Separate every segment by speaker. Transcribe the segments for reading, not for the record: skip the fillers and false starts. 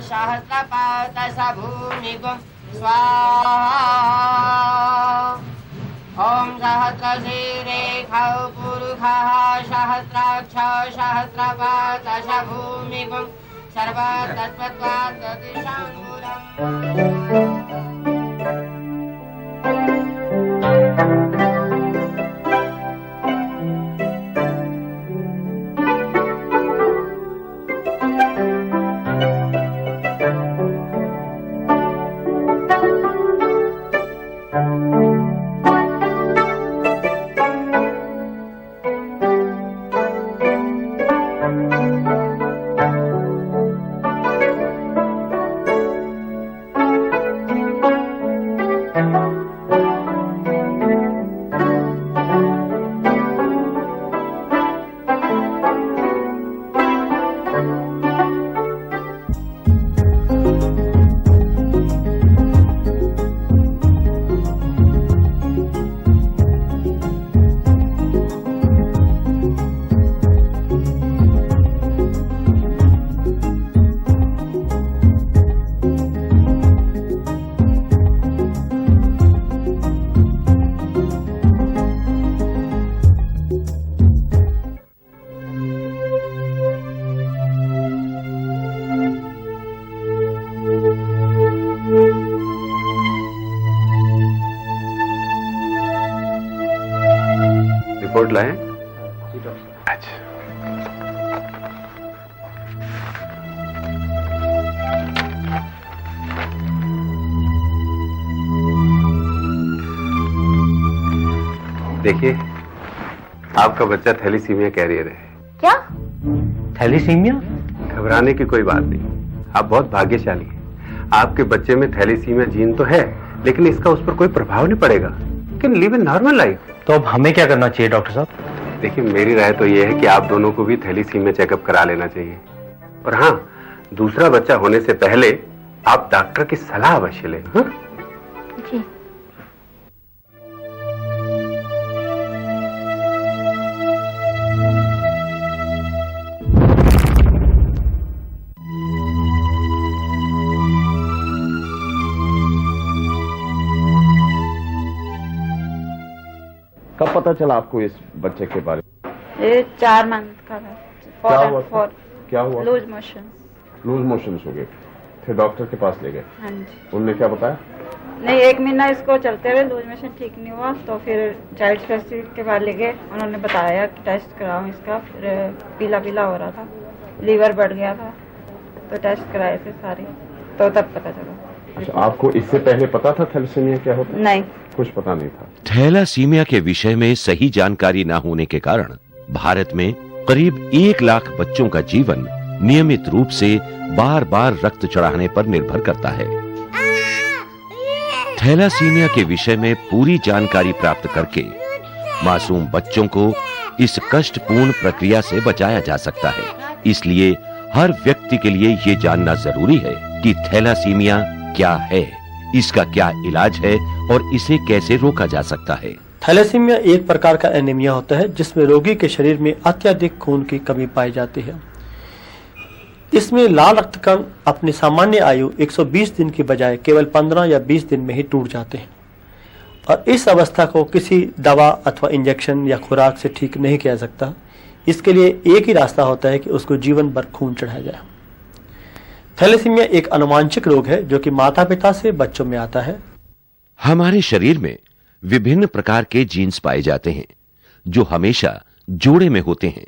Speaker 1: सहस्रपात भूमिगुं स्वाहा। ॐ सहस्रशीरेखौ पुरुषः सहस्राक्ष सहस्रपात भूमिगुं सर्वतस्मत्वात् दिशाङ्गुलम्।
Speaker 2: रिपोर्ट लाए? अच्छा। देखिए, आपका बच्चा थैलीसीमिया कैरियर है।
Speaker 3: क्या?
Speaker 4: थैलीसीमिया?
Speaker 2: घबराने की कोई बात नहीं, आप बहुत भाग्यशाली हैं। आपके बच्चे में थैलीसीमिया जीन तो है, लेकिन इसका उस पर कोई प्रभाव नहीं पड़ेगा। Can live a normal life.
Speaker 4: तो अब हमें क्या करना चाहिए डॉक्टर साहब?
Speaker 2: देखिए, मेरी राय तो ये है कि आप दोनों को भी थैलीसीमिया चेकअप करा लेना चाहिए। और हाँ, दूसरा बच्चा होने से पहले आप डॉक्टर की सलाह अवश्य लें। हाँ?
Speaker 3: जी।
Speaker 5: कब पता चला आपको इस बच्चे के बारे में?
Speaker 6: ये 4 मंथ का था।
Speaker 5: क्या हुआ?
Speaker 6: Loose motion.
Speaker 5: लूज मोशंस हो गए, फिर डॉक्टर के पास ले गए?
Speaker 6: हाँ जी।
Speaker 5: उन्होंने क्या बताया?
Speaker 6: नहीं, 1 महीना इसको चलते रहे, लूज मोशन ठीक नहीं हुआ, तो फिर चाइल्ड स्पेशलिस्ट के पास ले गए। उन्होंने बताया कि टेस्ट कराओ इसका, फिर पीला पीला हो रहा था, लीवर बढ़ गया था, तो टेस्ट कराए थे सारे, तो तब पता चला।
Speaker 5: अच्छा, आपको इससे पहले पता था थैलेसीमिया क्या होता है?
Speaker 6: नहीं,
Speaker 5: कुछ पता नहीं था।
Speaker 7: थैलासीमिया के विषय में सही जानकारी न होने के कारण भारत में करीब 1 लाख बच्चों का जीवन नियमित रूप से बार बार रक्त चढ़ाने पर निर्भर करता है। थैलासीमिया के विषय में पूरी जानकारी प्राप्त करके मासूम बच्चों को इस कष्टपूर्ण प्रक्रिया से बचाया जा सकता है। इसलिए हर व्यक्ति के लिए ये जानना जरूरी है कि थैलासीमिया क्या है, इसका क्या इलाज है और इसे कैसे रोका जा सकता है।
Speaker 8: थैलेसीमिया एक प्रकार का एनीमिया होता है जिसमें रोगी के शरीर में अत्यधिक खून की कमी पाई जाती है। इसमें लाल रक्त कण अपनी सामान्य आयु 120 दिन की बजाय केवल 15 या 20 दिन में ही टूट जाते हैं और इस अवस्था को किसी दवा अथवा इंजेक्शन या खुराक से ठीक नहीं किया जा सकता। इसके लिए एक ही रास्ता होता है कि उसको जीवन भर खून चढ़ाया जाए। थैलेसीमिया एक आनुवंशिक रोग है जो कि माता पिता से बच्चों में आता है।
Speaker 7: हमारे शरीर में विभिन्न प्रकार के जीन्स पाए जाते हैं जो हमेशा जोड़े में होते हैं।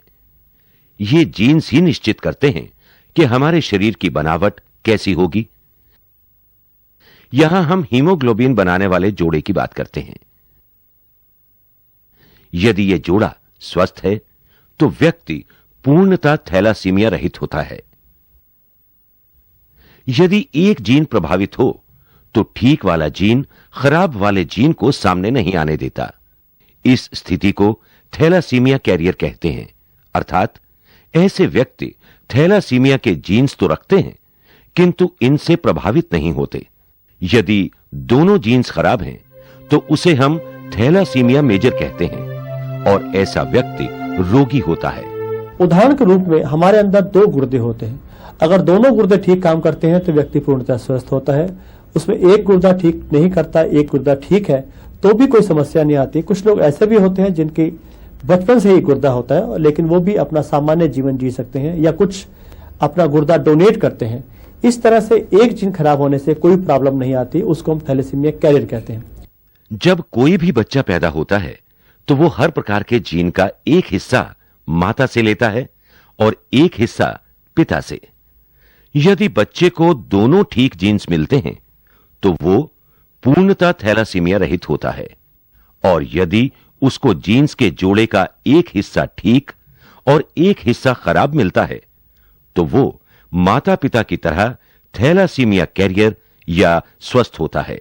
Speaker 7: ये जीन्स ही निश्चित करते हैं कि हमारे शरीर की बनावट कैसी होगी। यहां हम हीमोग्लोबिन बनाने वाले जोड़े की बात करते हैं। यदि यह जोड़ा स्वस्थ है तो व्यक्ति पूर्णतः थैलासीमिया रहित होता है। यदि एक जीन प्रभावित हो तो ठीक वाला जीन खराब वाले जीन को सामने नहीं आने देता। इस स्थिति को थैलासीमिया कैरियर कहते हैं, अर्थात ऐसे व्यक्ति थैलासीमिया के जीन्स तो रखते हैं किंतु इनसे प्रभावित नहीं होते। यदि दोनों जीन्स खराब हैं तो उसे हम थैलासीमिया मेजर कहते हैं और ऐसा व्यक्ति रोगी होता है।
Speaker 8: उदाहरण के रूप में हमारे अंदर 2 गुर्दे होते हैं। अगर दोनों गुर्दे ठीक काम करते हैं तो व्यक्ति पूर्णतः स्वस्थ होता है। उसमें एक गुर्दा ठीक नहीं करता, एक गुर्दा ठीक है, तो भी कोई समस्या नहीं आती। कुछ लोग ऐसे भी होते हैं जिनकी बचपन से ही गुर्दा होता है, लेकिन वो भी अपना सामान्य जीवन जी सकते हैं, या कुछ अपना गुर्दा डोनेट करते हैं। इस तरह से एक जीन खराब होने से कोई प्रॉब्लम नहीं आती, उसको हम थैलेसीमिया कैरियर कहते हैं।
Speaker 7: जब कोई भी बच्चा पैदा होता है तो वो हर प्रकार के जीन का एक हिस्सा माता से लेता है और एक हिस्सा पिता से। यदि बच्चे को दोनों ठीक जीन्स मिलते हैं तो वो पूर्णतः थैलासीमिया रहित होता है, और यदि उसको जीन्स के जोड़े का एक हिस्सा ठीक और एक हिस्सा खराब मिलता है तो वो माता पिता की तरह थैलासीमिया कैरियर या स्वस्थ होता है।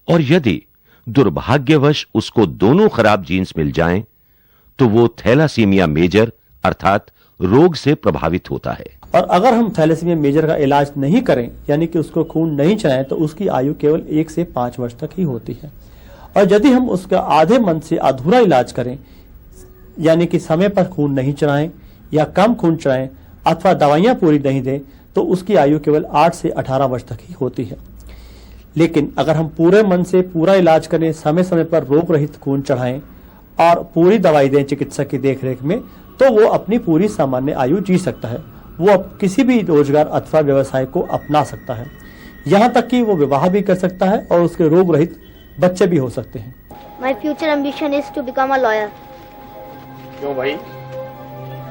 Speaker 7: और यदि दुर्भाग्यवश उसको दोनों खराब जीन्स मिल जाएं तो वो थैलासीमिया मेजर अर्थात रोग से प्रभावित होता है।
Speaker 8: और अगर हम थैलेसीमिया मेजर का इलाज नहीं करें, यानी कि उसको खून नहीं चढ़ाएं, तो उसकी आयु केवल 1 से 5 वर्ष तक ही होती है। और यदि हम उसका आधे मन से अधूरा इलाज करें, यानी कि समय पर खून नहीं चढ़ाएं या कम खून चढ़ाएं अथवा दवाइयां पूरी नहीं दें, तो उसकी आयु केवल 8 से 18 वर्ष तक ही होती है। लेकिन अगर हम पूरे मन से पूरा इलाज करें, समय समय पर रोग रहित खून चढ़ाएं और पूरी दवाई दें चिकित्सक की देखरेख में, तो वो अपनी पूरी सामान्य आयु जी सकता है। वो अब किसी भी रोजगार अथवा व्यवसाय को अपना सकता है, यहाँ तक कि वो विवाह भी कर सकता है और उसके रोग रहित बच्चे भी हो सकते हैं।
Speaker 3: My future ambition is to become a lawyer.
Speaker 5: क्यों भाई?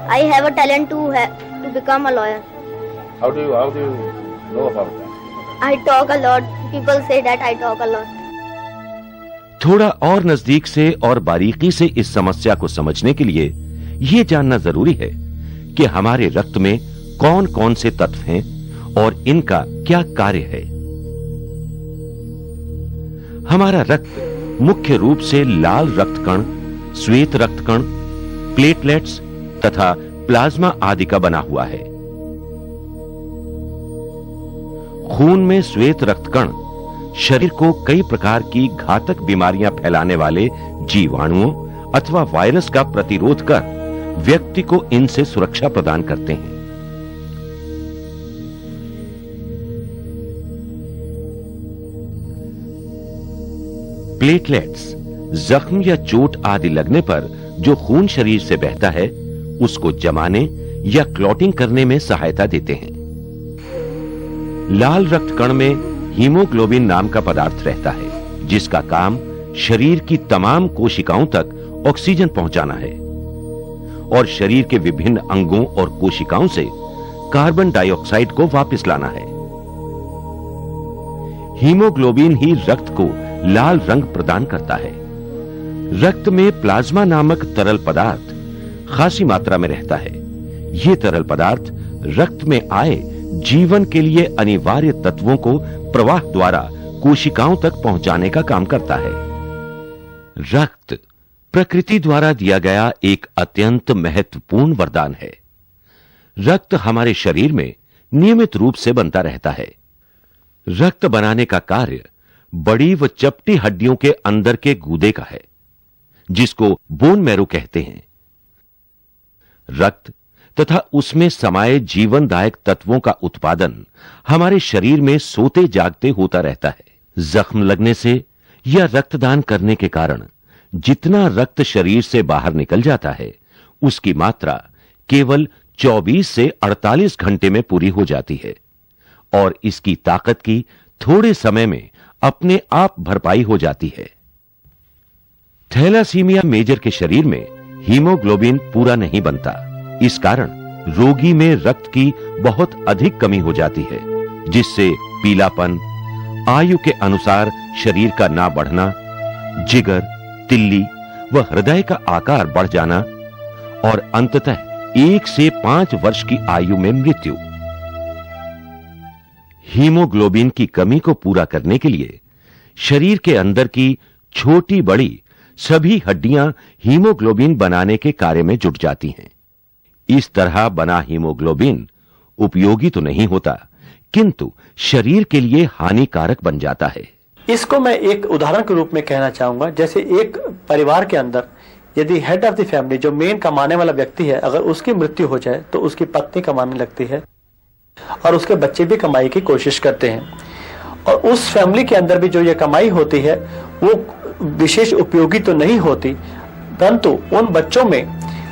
Speaker 3: I have a talent to become a lawyer.
Speaker 5: How do you know about that?
Speaker 3: I talk a lot. People say that I talk a lot.
Speaker 7: थोड़ा और नजदीक से और बारीकी से इस समस्या को समझने के लिए यह जानना जरूरी है कि हमारे रक्त में कौन कौन से तत्व हैं और इनका क्या कार्य है। हमारा रक्त मुख्य रूप से लाल रक्त कण, श्वेत रक्त कण, प्लेटलेट्स तथा प्लाज्मा आदि का बना हुआ है। खून में श्वेत रक्त कण शरीर को कई प्रकार की घातक बीमारियां फैलाने वाले जीवाणुओं अथवा वायरस का प्रतिरोध कर व्यक्ति को इनसे सुरक्षा प्रदान करते हैं। प्लेटलेट्स जख्म या चोट आदि लगने पर जो खून शरीर से बहता है उसको जमाने या क्लॉटिंग करने में सहायता देते हैं। लाल रक्त कण में हीमोग्लोबिन नाम का पदार्थ रहता है जिसका काम शरीर की तमाम कोशिकाओं तक ऑक्सीजन पहुंचाना है और शरीर के विभिन्न अंगों और कोशिकाओं से कार्बन डाइऑक्साइड को वापस लाना है। हीमोग्लोबिन ही रक्त को लाल रंग प्रदान करता है। रक्त में प्लाज्मा नामक तरल पदार्थ खासी मात्रा में रहता है। यह तरल पदार्थ रक्त में आए जीवन के लिए अनिवार्य तत्वों को प्रवाह द्वारा कोशिकाओं तक पहुंचाने का काम करता है। रक्त प्रकृति द्वारा दिया गया एक अत्यंत महत्वपूर्ण वरदान है। रक्त हमारे शरीर में नियमित रूप से बनता रहता है। रक्त बनाने का कार्य बड़ी व चपटी हड्डियों के अंदर के गूदे का है जिसको बोन मैरो कहते हैं। रक्त तथा उसमें समाये जीवनदायक तत्वों का उत्पादन हमारे शरीर में सोते जागते होता रहता है। जख्म लगने से या रक्तदान करने के कारण जितना रक्त शरीर से बाहर निकल जाता है उसकी मात्रा केवल 24 से 48 घंटे में पूरी हो जाती है और इसकी ताकत की थोड़े समय में अपने आप भरपाई हो जाती है। थैलासीमिया मेजर के शरीर में हीमोग्लोबिन पूरा नहीं बनता। इस कारण रोगी में रक्त की बहुत अधिक कमी हो जाती है जिससे पीलापन, आयु के अनुसार शरीर का ना बढ़ना, जिगर, तिल्ली व हृदय का आकार बढ़ जाना और अंततः 1 से 5 वर्ष की आयु में मृत्यु। हीमोग्लोबिन की कमी को पूरा करने के लिए शरीर के अंदर की छोटी बड़ी सभी हड्डियां हीमोग्लोबिन बनाने के कार्य में जुट जाती हैं। इस तरह बना हीमोग्लोबिन उपयोगी तो नहीं होता किंतु शरीर के लिए हानिकारक बन जाता है।
Speaker 8: इसको मैं एक उदाहरण के रूप में कहना चाहूंगा। जैसे एक परिवार के अंदर यदि हेड ऑफ द फैमिली जो मेन कमाने वाला व्यक्ति है, अगर उसकी मृत्यु हो जाए तो उसकी पत्नी कमाने लगती है और उसके बच्चे भी कमाई की कोशिश करते हैं, और उस फैमिली के अंदर भी जो ये कमाई होती है वो विशेष उपयोगी तो नहीं होती, परंतु उन बच्चों में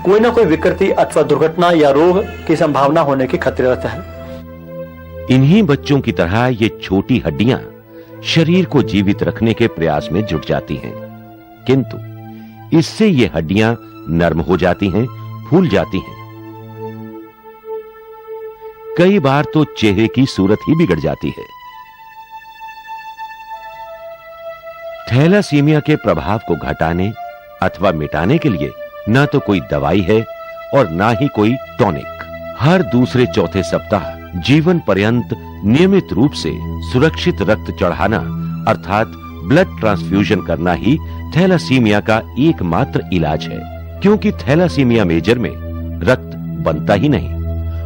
Speaker 8: कोई ना कोई विकृति अथवा दुर्घटना या रोग की संभावना होने की खतरा रहता है।
Speaker 7: इन्हीं बच्चों की तरह ये छोटी हड्डियां शरीर को जीवित रखने के प्रयास में जुट जाती हैं, किंतु इससे ये हड्डियां नर्म हो जाती हैं, फूल जाती हैं। कई बार तो चेहरे की सूरत ही बिगड़ जाती है। थैलासीमिया के प्रभाव को घटाने अथवा मिटाने के लिए न तो कोई दवाई है और ना ही कोई टॉनिक। हर दूसरे चौथे सप्ताह जीवन पर्यंत नियमित रूप से सुरक्षित रक्त चढ़ाना अर्थात ब्लड ट्रांसफ्यूजन करना ही थैलासीमिया का एकमात्र इलाज है, क्योंकि थैलासीमिया मेजर में रक्त बनता ही नहीं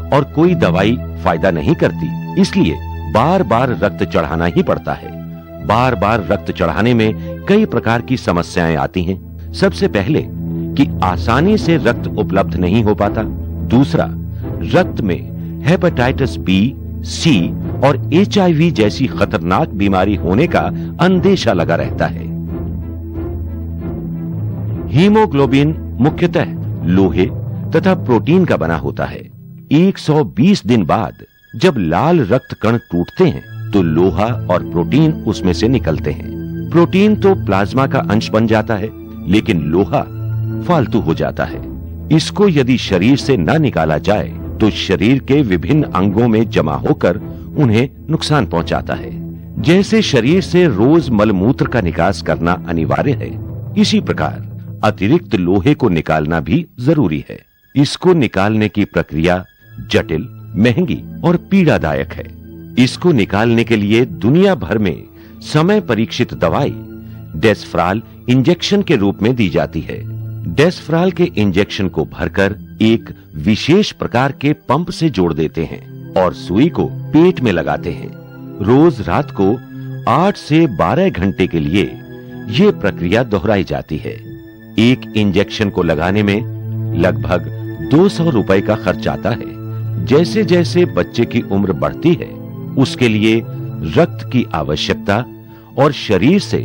Speaker 7: और कोई दवाई फायदा नहीं करती, इसलिए बार बार रक्त चढ़ाना ही पड़ता है। बार बार रक्त चढ़ाने में कई प्रकार की समस्याएं आती हैं। सबसे पहले कि आसानी से रक्त उपलब्ध नहीं हो पाता, दूसरा रक्त में हेपेटाइटिस बी, सी और HIV जैसी खतरनाक बीमारी होने का अंदेशा लगा रहता है। हीमोग्लोबिन मुख्यतः लोहे तथा प्रोटीन का बना होता है। 120 दिन बाद जब लाल रक्त कण टूटते हैं तो लोहा और प्रोटीन उसमें से निकलते हैं। प्रोटीन तो प्लाज्मा का अंश बन जाता है, लेकिन लोहा फालतू हो जाता है। इसको यदि शरीर से न निकाला जाए तो शरीर के विभिन्न अंगों में जमा होकर उन्हें नुकसान पहुंचाता है। जैसे शरीर से रोज मलमूत्र का निकास करना अनिवार्य है, इसी प्रकार अतिरिक्त लोहे को निकालना भी जरूरी है। इसको निकालने की प्रक्रिया जटिल, महंगी और पीड़ादायक है। इसको निकालने के लिए दुनिया भर में समय परीक्षित दवाई डेस्फ्राल इंजेक्शन के रूप में दी जाती है। डेस्फ्राल के इंजेक्शन को भरकर एक विशेष प्रकार के पंप से जोड़ देते हैं और सुई को पेट में लगाते हैं। रोज रात को 8 से 12 घंटे के लिए यह प्रक्रिया दोहराई जाती है। एक इंजेक्शन को लगाने में लगभग 200 रुपए का खर्च आता है। जैसे जैसे बच्चे की उम्र बढ़ती है, उसके लिए रक्त की आवश्यकता और शरीर से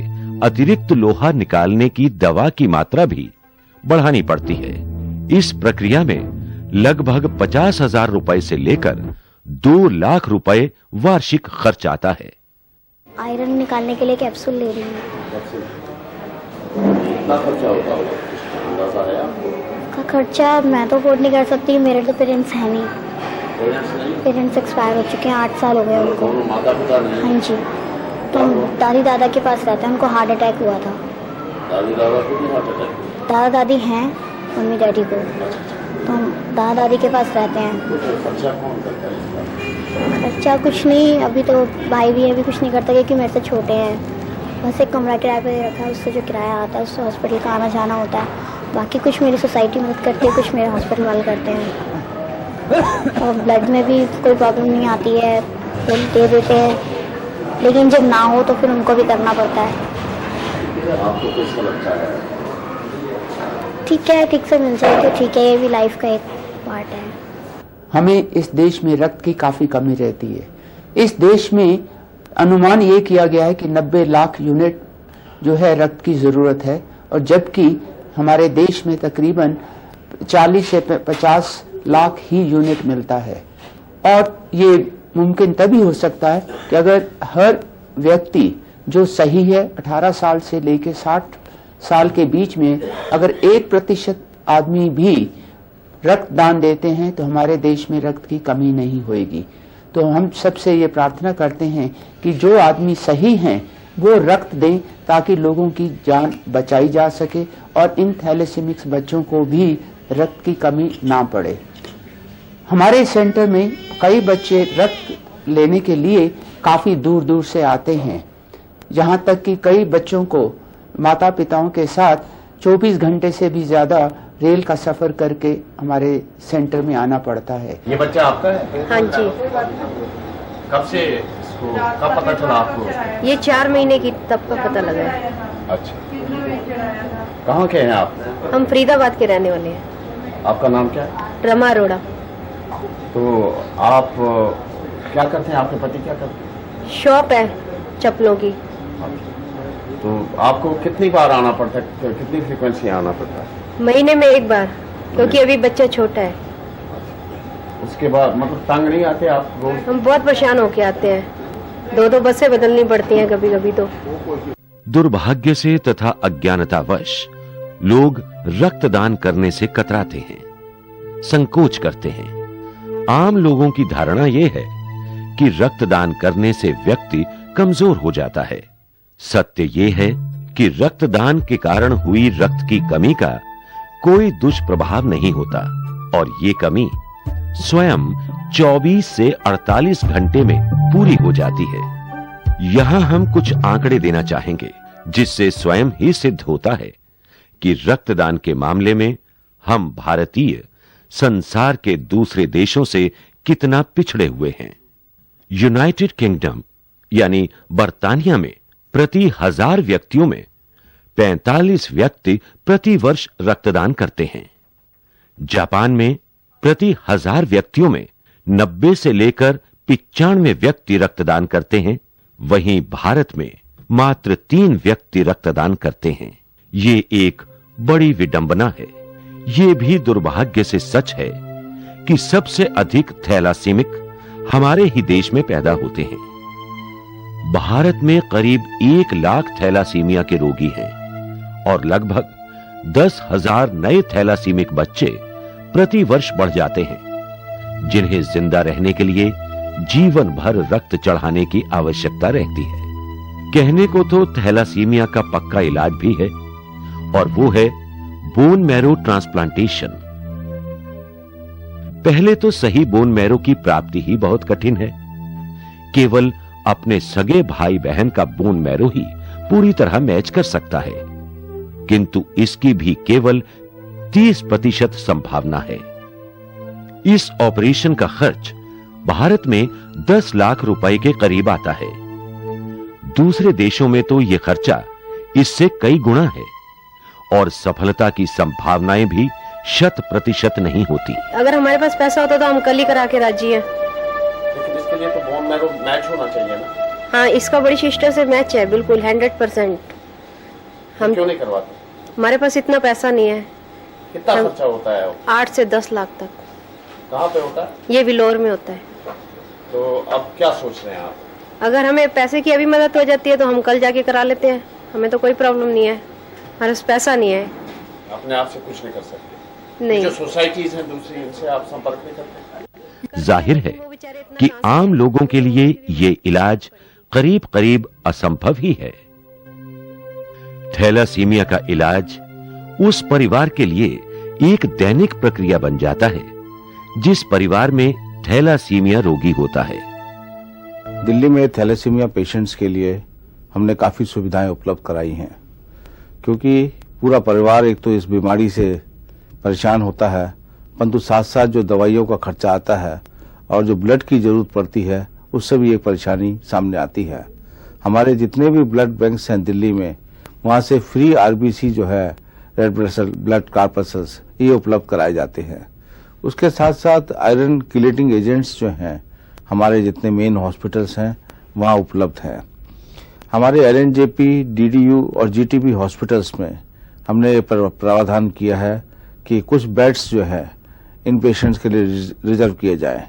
Speaker 7: अतिरिक्त लोहा निकालने की दवा की मात्रा भी बढ़ानी पड़ती है। इस प्रक्रिया में लगभग 50,000 रुपए से लेकर 2 लाख रुपए वार्षिक खर्च आता है।
Speaker 3: आयरन निकालने के लिए कैप्सूल ले रही हूँ।
Speaker 5: कितना खर्चा होता होगा, अंदाजा है आपको?
Speaker 3: का खर्चा मैं तो अफोर्ड नहीं कर सकती, मेरे तो पेरेंट्स हैं नहीं। पेरेंट्स एक्सपायर हो चुके हैं, 8 साल हो गए उनको।
Speaker 5: माता पिता नहीं?
Speaker 3: हाँ जी, तो हम दादी दादा के पास रहते हैं, उनको हार्ट अटैक हुआ था।
Speaker 5: दादी दादा को भी हार्ट अटैक?
Speaker 3: दादा दादी हैं, मम्मी डैडी को, तो हम दादा दादी के पास रहते हैं।
Speaker 5: खर्चा कौन करता है इसका?
Speaker 3: खर्चा कुछ नहीं, अभी तो भाई भी अभी कुछ नहीं करता क्योंकि मेरे से छोटे हैं। बस एक कमरा किराए पे रखा है, उससे जो किराया आता है उससे हॉस्पिटल का आना जाना होता है। बाकी कुछ मेरी सोसाइटी मदद करती है, कुछ मेरे हॉस्पिटल वाले करते हैं। और ब्लड में भी कोई प्रॉब्लम नहीं आती है, वो दे देते हैं, लेकिन जब ना हो तो फिर उनको भी करना पड़ता है।
Speaker 5: आपको कैसा लगता है?
Speaker 3: ठीक है, ठीक से मिल जाए तो ठीक है, ये भी लाइफ का एक पार्ट है।
Speaker 9: हमें इस देश में रक्त की काफ़ी कमी रहती है। इस देश में अनुमान ये किया गया है कि 90 लाख यूनिट जो है रक्त की ज़रूरत है, और जबकि हमारे देश में तकरीबन 40 से 50 लाख ही यूनिट मिलता है। और ये मुमकिन तभी हो सकता है कि अगर हर व्यक्ति जो सही है 18 साल से लेकर 60 साल के बीच में अगर 1% आदमी भी रक्त दान देते हैं तो हमारे देश में रक्त की कमी नहीं होगी। तो हम सबसे ये प्रार्थना करते हैं कि जो आदमी सही हैं वो रक्त दें ताकि लोगों की जान बचाई जा सके और इन थैलेसीमिक्स बच्चों को भी रक्त की कमी ना पड़े। हमारे सेंटर में कई बच्चे रक्त लेने के लिए काफ़ी दूर दूर से आते हैं, यहाँ तक कि कई बच्चों को माता पिताओं के साथ 24 घंटे से भी ज़्यादा रेल का सफ़र करके हमारे सेंटर में आना पड़ता है।
Speaker 5: ये बच्चा आपका है?
Speaker 10: हाँ जी।
Speaker 5: कब से इसको, कब पता चला आपको?
Speaker 10: ये 4 महीने की तब का पता लगा है।
Speaker 5: अच्छा, कहाँ के हैं आप?
Speaker 10: हम फरीदाबाद के रहने वाले हैं।
Speaker 5: आपका नाम क्या है?
Speaker 10: रमा अरोड़ा।
Speaker 5: तो आप क्या करते हैं आपके पति, क्या करते हैं?
Speaker 10: शॉप है चप्पलों की।
Speaker 5: तो आपको कितनी बार आना पड़ता है, कितनी फ्रीक्वेंसी आना पड़ता है?
Speaker 10: महीने में एक बार, क्योंकि अभी बच्चा छोटा है।
Speaker 5: उसके बाद मतलब तंग नहीं आते आप रोज?
Speaker 10: हम बहुत परेशान होके आते हैं, 2-2 बसें बदलनी पड़ती हैं कभी कभी। तो
Speaker 7: दुर्भाग्य से तथा अज्ञानतावश लोग रक्तदान करने से कतराते हैं, संकोच करते हैं। आम लोगों की धारणा यह है कि रक्तदान करने से व्यक्ति कमजोर हो जाता है। सत्य यह है कि रक्तदान के कारण हुई रक्त की कमी का कोई दुष्प्रभाव नहीं होता और ये कमी स्वयं 24 से 48 घंटे में पूरी हो जाती है। यहां हम कुछ आंकड़े देना चाहेंगे जिससे स्वयं ही सिद्ध होता है कि रक्तदान के मामले में हम भारतीय संसार के दूसरे देशों से कितना पिछड़े हुए हैं। यूनाइटेड किंगडम यानी बर्तानिया में प्रति 1000 व्यक्तियों में 45 व्यक्ति प्रति वर्ष रक्तदान करते हैं। जापान में प्रति 1000 व्यक्तियों में 90 से लेकर 95 व्यक्ति रक्तदान करते हैं। वहीं भारत में मात्र 3 व्यक्ति रक्तदान करते हैं। ये एक बड़ी विडंबना है। ये भी दुर्भाग्य से सच है कि सबसे अधिक थैलासीमिक हमारे ही देश में पैदा होते हैं। भारत में करीब 1 लाख थैलासीमिया के रोगी हैं और लगभग 10,000 नए थैलासीमिक बच्चे प्रति वर्ष बढ़ जाते हैं, जिन्हें जिंदा रहने के लिए जीवन भर रक्त चढ़ाने की आवश्यकता रहती है। कहने को तो थैलासीमिया का पक्का इलाज भी है और वो है बोन मैरो ट्रांसप्लांटेशन। पहले तो सही बोन मैरो की प्राप्ति ही बहुत कठिन है। केवल अपने सगे भाई बहन का बोन मैरो ही पूरी तरह मैच कर सकता है, किंतु इसकी भी केवल 30% संभावना है। इस ऑपरेशन का खर्च भारत में 10 लाख रुपए के करीब आता है। दूसरे देशों में तो यह खर्चा इससे कई गुना है और सफलता की संभावनाएं भी 100% नहीं होती।
Speaker 10: अगर हमारे पास पैसा होता तो हम कल ही करा के राजी हैं।
Speaker 5: लेकिन इसके लिए तो बोन मैरो मैच होना चाहिए ना?
Speaker 10: हाँ, इसका बड़ी सिस्टर से मैच है बिल्कुल 100%। हम
Speaker 5: क्यों नहीं करवाते?
Speaker 10: हमारे पास इतना पैसा नहीं है।
Speaker 5: कितना खर्चा होता है?
Speaker 10: 8 से 10 लाख तक।
Speaker 5: कहाँ पे होता है? ये
Speaker 10: विलोर में होता है।
Speaker 5: तो अब क्या सोच रहे हैं आप?
Speaker 10: अगर हमें पैसे की अभी मदद हो जाती है तो हम कल जाके करा लेते हैं, हमें तो कोई प्रॉब्लम नहीं है। हमारे पास पैसा नहीं है।
Speaker 5: अपने आप से कुछ नहीं कर सकते?
Speaker 10: नहीं।
Speaker 5: जो सोसाइटीज हैं दूसरी, इनसे आप संपर्क नहीं करते?
Speaker 7: जाहिर है कि आम लोगों के लिए ये इलाज करीब करीब असंभव ही है। थैलासीमिया का इलाज उस परिवार के लिए एक दैनिक प्रक्रिया बन जाता है जिस परिवार में थैलासीमिया रोगी होता है।
Speaker 11: दिल्ली में थैलेसीमिया पेशेंट्स के लिए हमने काफ़ी सुविधाएं उपलब्ध कराई हैं, क्योंकि पूरा परिवार एक तो इस बीमारी से परेशान होता है, परंतु साथ साथ जो दवाइयों का खर्चा आता है और जो ब्लड की जरूरत पड़ती है उससे भी एक परेशानी सामने आती है। हमारे जितने भी ब्लड बैंक्स हैं दिल्ली में, वहाँ से फ्री आरबीसी जो है, रेड ब्लड कॉर्पसेल्स, ये उपलब्ध कराए जाते हैं। उसके साथ साथ आयरन किलेटिंग एजेंट्स जो हैं हमारे जितने मेन हॉस्पिटल्स हैं वहाँ उपलब्ध हैं। हमारे एलएनजेपी, डीडीयू और जीटीबी हॉस्पिटल्स में हमने प्रावधान किया है कि कुछ बेड्स जो है इन पेशेंट्स के लिए रिजर्व किए जाएं।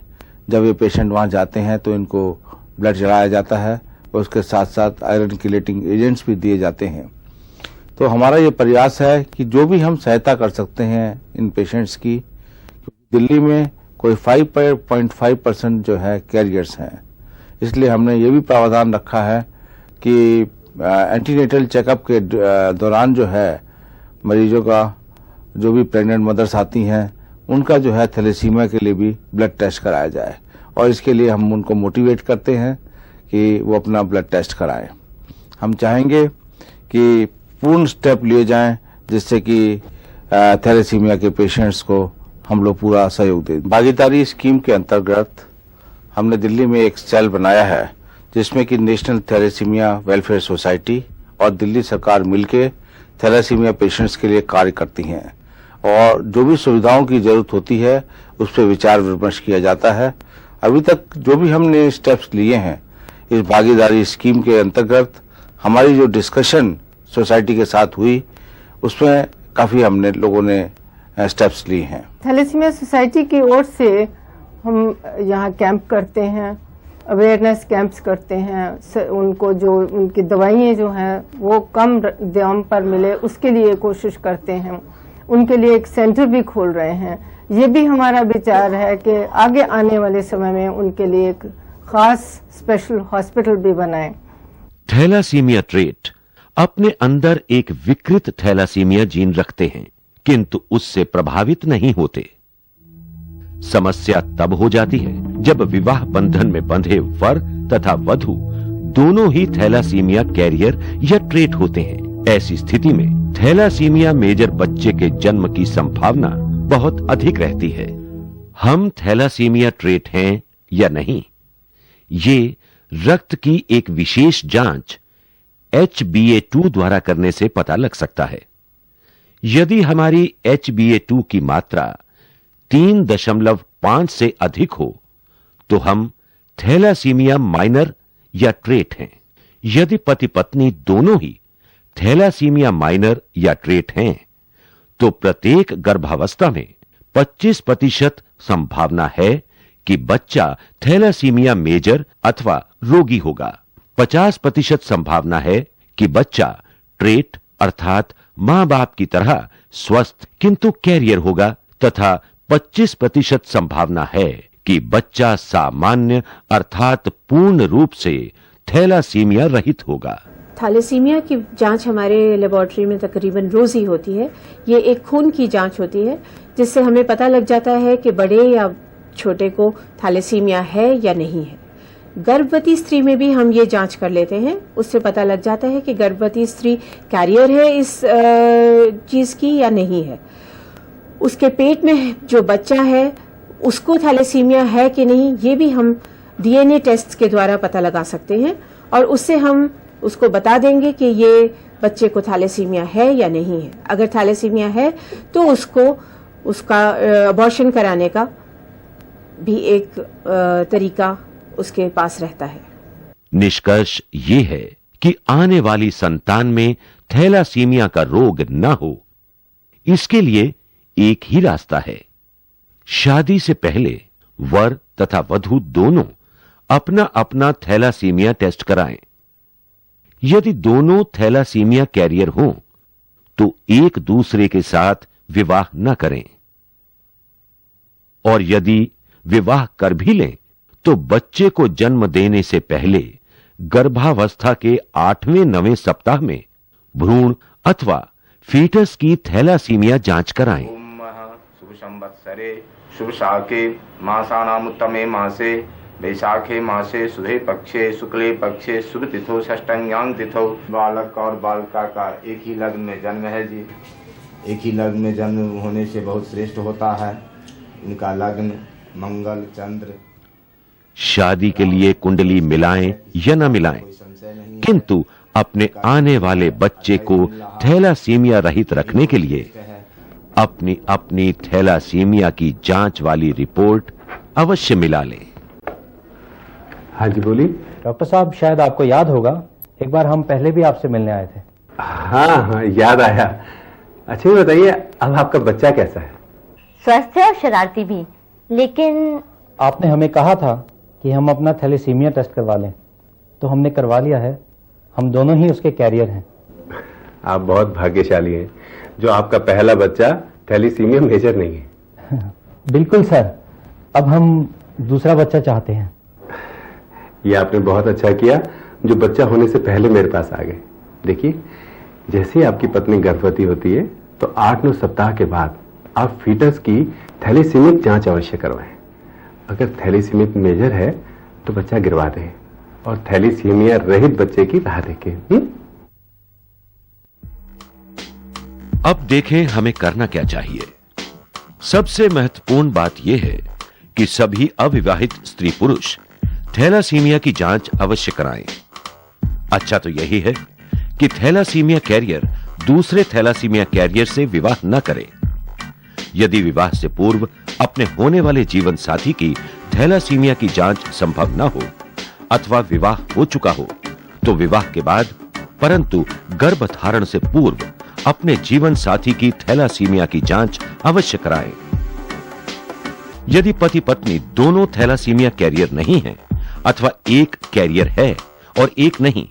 Speaker 11: जब ये पेशेंट वहाँ जाते हैं तो इनको ब्लड चढ़ाया जाता है और उसके साथ साथ आयरन किलेटिंग एजेंट्स भी दिए जाते हैं। तो हमारा ये प्रयास है कि जो भी हम सहायता कर सकते हैं इन पेशेंट्स की, दिल्ली में कोई 5.5% जो है कैरियर्स हैं, इसलिए हमने ये भी प्रावधान रखा है कि एंटीनेटल चेकअप के दौरान जो है मरीजों का, जो भी प्रेग्नेंट मदर्स आती हैं, उनका जो है थैलेसीमिया के लिए भी ब्लड टेस्ट कराया जाए और इसके लिए हम उनको मोटिवेट करते हैं कि वो अपना ब्लड टेस्ट कराएं। हम चाहेंगे कि पूर्ण स्टेप लिए जाएं जिससे कि थैलेसीमिया के पेशेंट्स को हम लोग पूरा सहयोग दें। भागीदारी स्कीम के अंतर्गत हमने दिल्ली में एक सेल बनाया है जिसमें कि नेशनल थैलेसीमिया वेलफेयर सोसाइटी और दिल्ली सरकार मिलकर थैलेसीमिया पेशेंट्स के लिए कार्य करती हैं और जो भी सुविधाओं की जरूरत होती है उस पर विचार विमर्श किया जाता है। अभी तक जो भी हमने स्टेप्स लिए हैं इस भागीदारी स्कीम के अंतर्गत, हमारी जो डिस्कशन सोसाइटी के साथ हुई उसमें काफी हमने लोगों ने स्टेप्स लिए हैं।
Speaker 6: थैलेसीमिया सोसाइटी की ओर से हम यहाँ कैंप करते हैं, अवेयरनेस कैंप्स करते हैं, उनको जो उनकी दवाइयाँ जो हैं वो कम दाम पर मिले उसके लिए कोशिश करते हैं। उनके लिए एक सेंटर भी खोल रहे हैं। ये भी हमारा विचार है कि आगे आने वाले समय में उनके लिए एक खास स्पेशल हॉस्पिटल भी बनाएं।
Speaker 7: थैलासीमिया ट्रेट अपने अंदर एक विकृत थैलासीमिया जीन रखते हैं, किंतु उससे प्रभावित नहीं होते। समस्या तब हो जाती है जब विवाह बंधन में बंधे वर तथा वधू दोनों ही थैलासीमिया कैरियर या ट्रेट होते हैं। ऐसी स्थिति में थैलासीमिया मेजर बच्चे के जन्म की संभावना बहुत अधिक रहती है। हम थैलासीमिया ट्रेट हैं या नहीं, ये रक्त की एक विशेष जांच HbA2 द्वारा करने से पता लग सकता है। यदि हमारी HbA2 की मात्रा 3.5 से अधिक हो तो हम थैलासीमिया माइनर या ट्रेट हैं। यदि पति पत्नी दोनों ही थैलासीमिया माइनर या ट्रेट हैं तो प्रत्येक गर्भावस्था में 25% संभावना है कि बच्चा थैलासीमिया मेजर अथवा रोगी होगा। 50% संभावना है कि बच्चा ट्रेट अर्थात मां बाप की तरह स्वस्थ किंतु कैरियर होगा तथा 25% संभावना है कि बच्चा सामान्य अर्थात पूर्ण रूप से थैलासीमिया रहित होगा।
Speaker 10: थैलेसीमिया की जांच हमारे लेबोरेटरी में तकरीबन रोज ही होती है। ये एक खून की जांच होती है जिससे हमें पता लग जाता है कि बड़े या छोटे को थैलेसीमिया है या नहीं है। गर्भवती स्त्री में भी हम ये जांच कर लेते हैं, उससे पता लग जाता है कि गर्भवती स्त्री कैरियर है इस चीज की या नहीं है। उसके पेट में जो बच्चा है उसको थैलेसीमिया है कि नहीं ये भी हम DNA टेस्ट के द्वारा पता लगा सकते हैं और उससे हम उसको बता देंगे कि ये बच्चे को थैलेसीमिया है या नहीं है। अगर थैलेसीमिया है तो उसका अबॉर्शन कराने का भी एक तरीका उसके पास रहता है।
Speaker 7: निष्कर्ष ये है कि आने वाली संतान में थैलासीमिया का रोग न हो, इसके लिए एक ही रास्ता है। शादी से पहले वर तथा वधू दोनों अपना अपना थैलासीमिया टेस्ट कराएं। यदि दोनों थैलासीमिया कैरियर हों तो एक दूसरे के साथ विवाह न करें, और यदि विवाह कर भी लें तो बच्चे को जन्म देने से पहले गर्भावस्था के 8वें-9वें सप्ताह में भ्रूण अथवा फीटस की थैलासीमिया जांच कराएं।
Speaker 12: शुभ संवत्सरे शुभ शाके मासानामुत्तमे मासे वैशाखे मासे शुभे पक्षे शुक्ले पक्षे शुभ तिथो षष्ठ्यां तिथो। बालक और बालिका का एक ही लग्न में जन्म है जी। एक ही लग्न में जन्म होने से बहुत श्रेष्ठ होता है। इनका लग्न मंगल चंद्र।
Speaker 7: शादी के लिए कुंडली मिलाएं या न मिलाएं, किंतु अपने आने वाले बच्चे को थैलासीमिया रहित रखने के लिए अपनी अपनी थैलासीमिया की जांच वाली रिपोर्ट अवश्य मिला लें।
Speaker 2: हाँ जी बोलिए।
Speaker 4: डॉक्टर साहब, शायद आपको याद होगा एक बार हम पहले भी आपसे मिलने आए थे।
Speaker 2: हाँ याद आया। अच्छा ये बताइए, अब आपका बच्चा कैसा है?
Speaker 3: स्वस्थ है और शरारती भी, लेकिन
Speaker 4: आपने हमें कहा था कि हम अपना थैलेसीमिया टेस्ट करवा लें, तो हमने करवा लिया है। हम दोनों ही उसके कैरियर हैं।
Speaker 2: आप बहुत भाग्यशाली हैं जो आपका पहला बच्चा थैलेसीमिया मेजर नहीं है।
Speaker 4: बिल्कुल सर, अब हम दूसरा बच्चा चाहते हैं।
Speaker 2: ये आपने बहुत अच्छा किया जो बच्चा होने से पहले मेरे पास आ गए। देखिए, जैसे ही आपकी पत्नी गर्भवती होती है तो 8-9 सप्ताह के बाद आप फीटस की थैलेसीमिक जांच अवश्य करवाएं। अगर थैलेसीमिक मेजर है तो बच्चा गिरवा दें और थैलेसीमिया रहित बच्चे की राह देखें।
Speaker 7: अब देखें हमें करना क्या चाहिए। सबसे महत्वपूर्ण बात यह है कि सभी अविवाहित स्त्री पुरुष थैलासीमिया की जांच अवश्य कराएं। अच्छा तो यही है कि थैलासीमिया कैरियर दूसरे थैलासीमिया कैरियर से विवाह न करें। यदि विवाह से पूर्व अपने होने वाले जीवन साथी की थैलासीमिया की जांच संभव न हो अथवा विवाह हो चुका हो तो विवाह के बाद परंतु गर्भधारण से पूर्व अपने जीवन साथी की थैलासीमिया की जांच अवश्य कराएं। यदि पति पत्नी दोनों थैलासीमिया कैरियर नहीं हैं अथवा एक कैरियर है और एक नहीं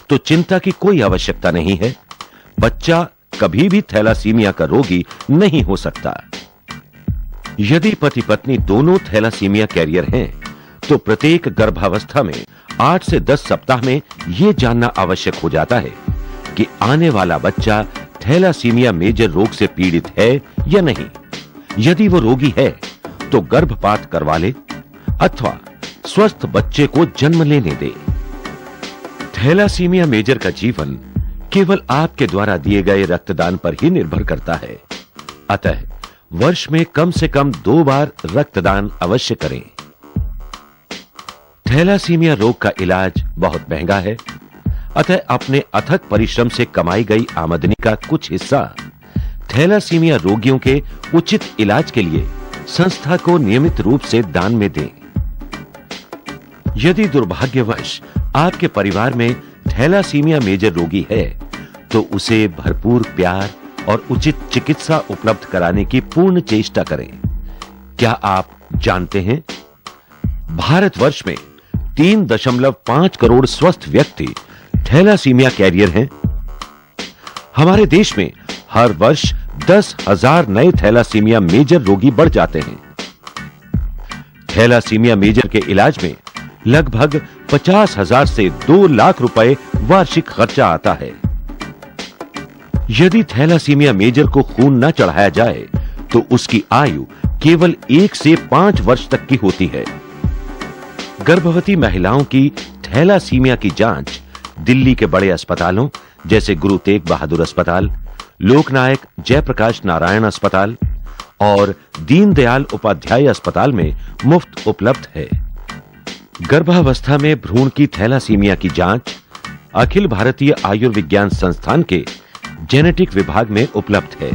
Speaker 7: तो चिंता की कोई आवश्यकता नहीं है। बच्चा कभी भी थैलासीमिया का रोगी नहीं हो सकता। यदि पति पत्नी दोनों थैलासीमिया कैरियर हैं तो प्रत्येक गर्भावस्था में 8 से 10 सप्ताह में यह जानना आवश्यक हो जाता है कि आने वाला बच्चा थैलासीमिया मेजर रोग से पीड़ित है या नहीं। यदि वो रोगी है तो गर्भपात करवा ले अथवा स्वस्थ बच्चे को जन्म लेने दे। थैलासीमिया मेजर का जीवन केवल आपके द्वारा दिए गए रक्तदान पर ही निर्भर करता है। अतः वर्ष में कम से कम 2 बार रक्तदान अवश्य करें। थैलासीमिया रोग का इलाज बहुत महंगा है, अतः अपने अथक परिश्रम से कमाई गई आमदनी का कुछ हिस्सा थैलासीमिया रोगियों के उचित इलाज के लिए संस्था को नियमित रूप से दान में दें। यदि दुर्भाग्यवश आपके परिवार में थैलासीमिया मेजर रोगी है तो उसे भरपूर प्यार और उचित चिकित्सा उपलब्ध कराने की पूर्ण चेष्टा करें। क्या आप जानते हैं भारतवर्ष में 3.5 करोड़ स्वस्थ व्यक्ति थैलासीमिया कैरियर हैं। हमारे देश में हर वर्ष 10,000 नए थैलासीमिया मेजर रोगी बढ़ जाते हैं। थैलासीमिया मेजर के इलाज में लगभग 50,000 से 2 लाख रुपए वार्षिक खर्चा आता है। यदि थैलासीमिया मेजर को खून न चढ़ाया जाए तो उसकी आयु केवल 1 से 5 वर्ष तक की होती है। गर्भवती महिलाओं की थैलासीमिया की जांच दिल्ली के बड़े अस्पतालों जैसे गुरु तेग बहादुर अस्पताल, लोकनायक जयप्रकाश नारायण अस्पताल और दीनदयाल उपाध्याय अस्पताल में मुफ्त उपलब्ध है। गर्भावस्था में भ्रूण की थैलासीमिया की जांच अखिल भारतीय आयुर्विज्ञान संस्थान के जेनेटिक विभाग में उपलब्ध है।